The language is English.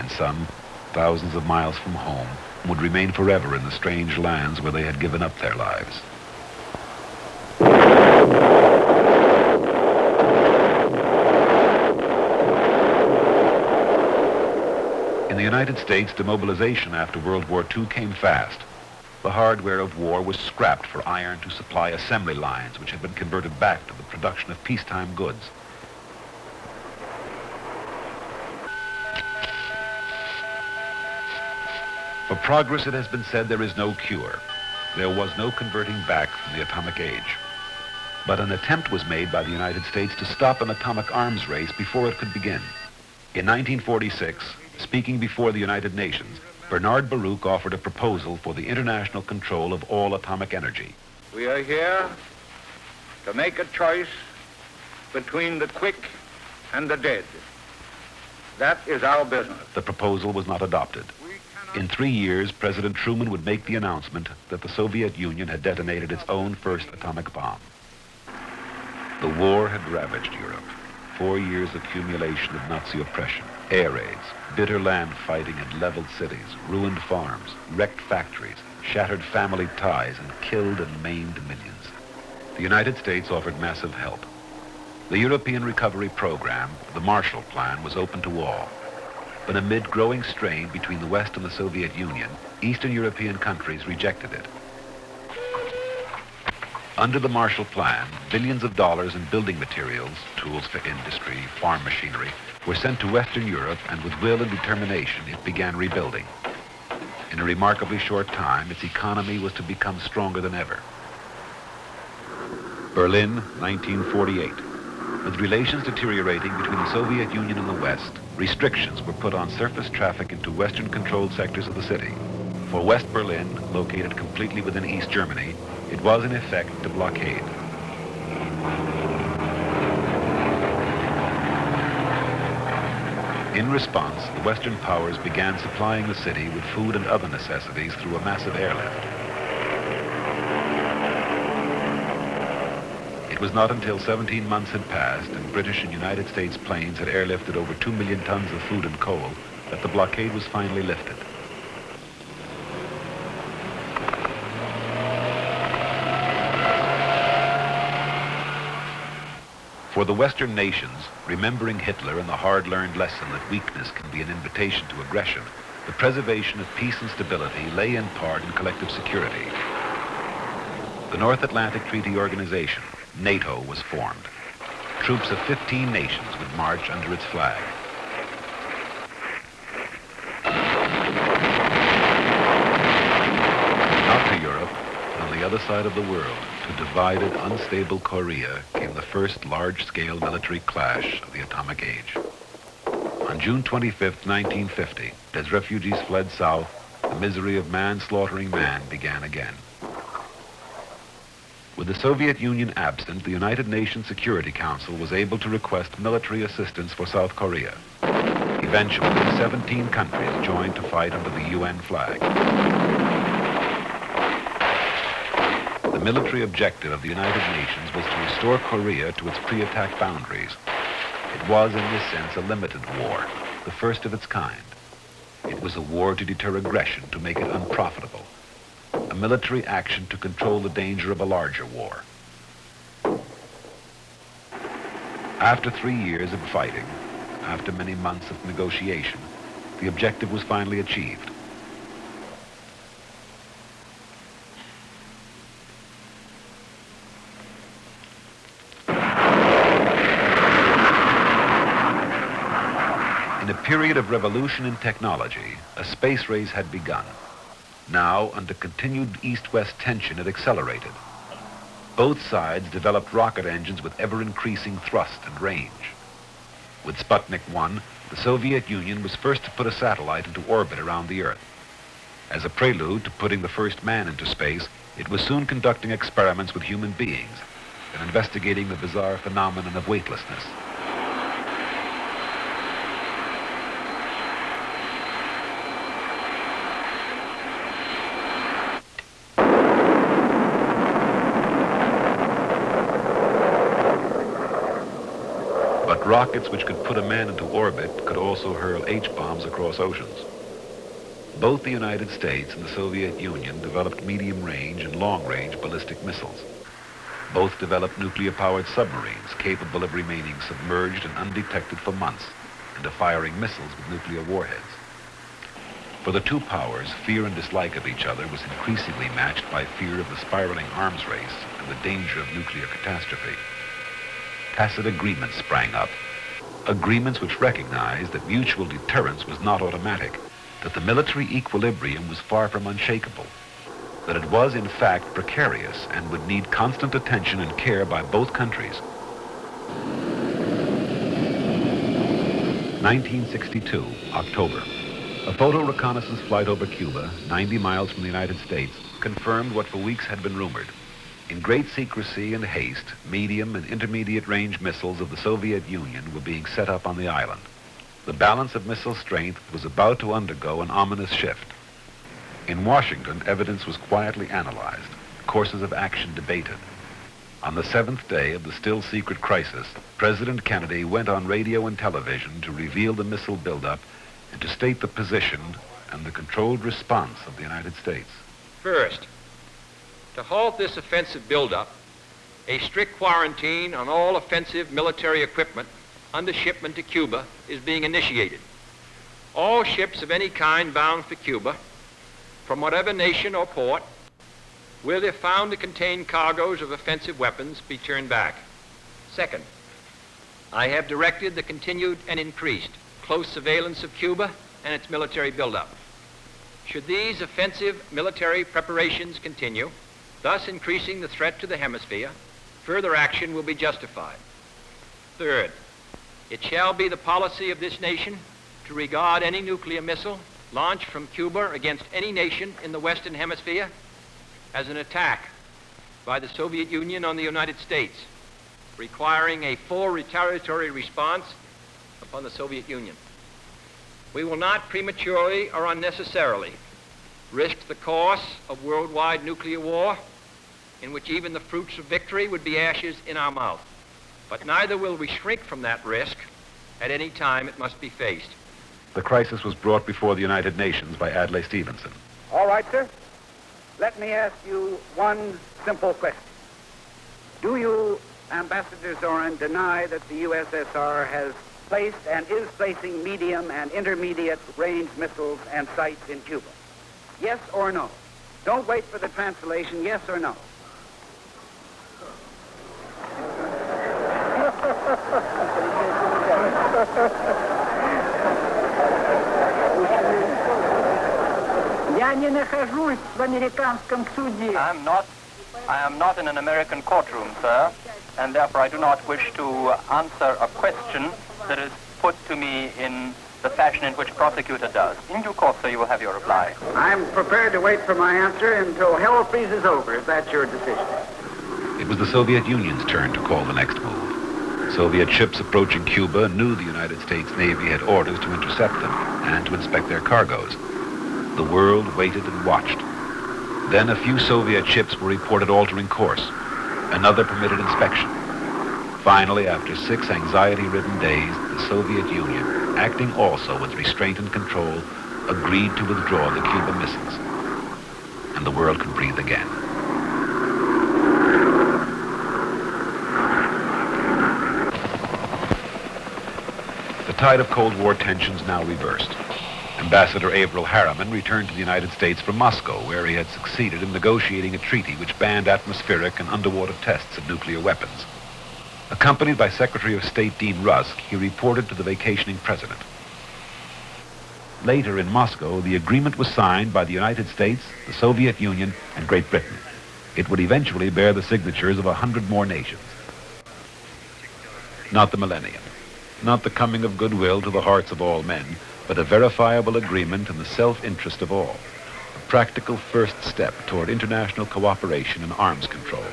and some, thousands of miles from home, would remain forever in the strange lands where they had given up their lives. In the United States, demobilization after World War II came fast. The hardware of war was scrapped for iron to supply assembly lines, which had been converted back to the production of peacetime goods. For progress, it has been said, there is no cure. There was no converting back from the atomic age. But an attempt was made by the United States to stop an atomic arms race before it could begin. In 1946, speaking before the United Nations, Bernard Baruch offered a proposal for the international control of all atomic energy. We are here to make a choice between the quick and the dead. That is our business. The proposal was not adopted. In 3 years, President Truman would make the announcement that the Soviet Union had detonated its own first atomic bomb. The war had ravaged Europe. 4 years' accumulation of Nazi oppression, air raids, bitter land fighting had leveled cities, ruined farms, wrecked factories, shattered family ties, and killed and maimed millions. The United States offered massive help. The European Recovery Program, the Marshall Plan, was open to all. But amid growing strain between the West and the Soviet Union, Eastern European countries rejected it. Under the Marshall Plan, billions of dollars in building materials, tools for industry, farm machinery, were sent to Western Europe, and with will and determination, it began rebuilding. In a remarkably short time, its economy was to become stronger than ever. Berlin, 1948. With relations deteriorating between the Soviet Union and the West, restrictions were put on surface traffic into Western-controlled sectors of the city. For West Berlin, located completely within East Germany, it was in effect a blockade. In response, the Western powers began supplying the city with food and other necessities through a massive airlift. It was not until 17 months had passed and British and United States planes had airlifted over 2 million tons of food and coal that the blockade was finally lifted. For the Western nations, remembering Hitler and the hard-learned lesson that weakness can be an invitation to aggression, the preservation of peace and stability lay in part in collective security. The North Atlantic Treaty Organization, NATO, was formed. Troops of 15 nations would march under its flag. Out to Europe, and on the other side of the world, to divided, unstable Korea, came the first large-scale military clash of the atomic age. On June 25th, 1950, as refugees fled south, the misery of man slaughtering man began again. With the Soviet Union absent, the United Nations Security Council was able to request military assistance for South Korea. Eventually, 17 countries joined to fight under the UN flag. The military objective of the United Nations was to restore Korea to its pre-attack boundaries. It was, in this sense, a limited war, the first of its kind. It was a war to deter aggression, to make it unprofitable. A military action to control the danger of a larger war. After 3 years of fighting, after many months of negotiation, the objective was finally achieved. In a period of revolution in technology, a space race had begun. Now, under continued east-west tension, it accelerated. Both sides developed rocket engines with ever-increasing thrust and range. With Sputnik 1, the Soviet Union was first to put a satellite into orbit around the Earth. As a prelude to putting the first man into space, it was soon conducting experiments with human beings and investigating the bizarre phenomenon of weightlessness. Rockets which could put a man into orbit could also hurl H-bombs across oceans. Both the United States and the Soviet Union developed medium-range and long-range ballistic missiles. Both developed nuclear-powered submarines capable of remaining submerged and undetected for months and of firing missiles with nuclear warheads. For the two powers, fear and dislike of each other was increasingly matched by fear of the spiraling arms race and the danger of nuclear catastrophe. Tacit agreements sprang up, agreements which recognized that mutual deterrence was not automatic, that the military equilibrium was far from unshakable, that it was in fact precarious and would need constant attention and care by both countries. 1962, October. A photo reconnaissance flight over Cuba, 90 miles from the United States, confirmed what for weeks had been rumored. In great secrecy and haste, medium and intermediate range missiles of the Soviet Union were being set up on the island. The balance of missile strength was about to undergo an ominous shift. In Washington, evidence was quietly analyzed, courses of action debated. On the seventh day of the still secret crisis, President Kennedy went on radio and television to reveal the missile buildup and to state the position and the controlled response of the United States. First, to halt this offensive buildup, a strict quarantine on all offensive military equipment under shipment to Cuba is being initiated. All ships of any kind bound for Cuba, from whatever nation or port, will, if found to contain cargoes of offensive weapons, be turned back. Second, I have directed the continued and increased close surveillance of Cuba and its military buildup. Should these offensive military preparations continue, thus increasing the threat to the hemisphere, further action will be justified. Third, it shall be the policy of this nation to regard any nuclear missile launched from Cuba against any nation in the Western Hemisphere as an attack by the Soviet Union on the United States, requiring a full retaliatory response upon the Soviet Union. We will not prematurely or unnecessarily risk the course of worldwide nuclear war, in which even the fruits of victory would be ashes in our mouth. But neither will we shrink from that risk at any time it must be faced. The crisis was brought before the United Nations by Adlai Stevenson. All right, sir. Let me ask you one simple question. Do you, Ambassador Zorin, deny that the USSR has placed and is placing medium and intermediate range missiles and sites in Cuba? Yes or no? Don't wait for the translation, yes or no? Я не нахожусь в американском суде. I am not in an American courtroom, sir, and therefore I do not wish to answer a question that is put to me in the fashion in which prosecutor does. In due course, sir, you will have your reply. I'm prepared to wait for my answer until hell freezes over, if that's your decision. It was the Soviet Union's turn to call the next move. Soviet ships approaching Cuba knew the United States Navy had orders to intercept them and to inspect their cargoes. The world waited and watched. Then a few Soviet ships were reported altering course. Another permitted inspection. Finally, after 6 anxiety-ridden days, the Soviet Union, acting also with restraint and control, agreed to withdraw the Cuban missiles. And the world could breathe again. The tide of Cold War tensions now reversed. Ambassador Averell Harriman returned to the United States from Moscow, where he had succeeded in negotiating a treaty which banned atmospheric and underwater tests of nuclear weapons. Accompanied by Secretary of State Dean Rusk, he reported to the vacationing president. Later in Moscow, the agreement was signed by the United States, the Soviet Union, and Great Britain. It would eventually bear the signatures of 100 more nations. Not the millennium, not the coming of goodwill to the hearts of all men, but a verifiable agreement in the self-interest of all, a practical first step toward international cooperation in arms control.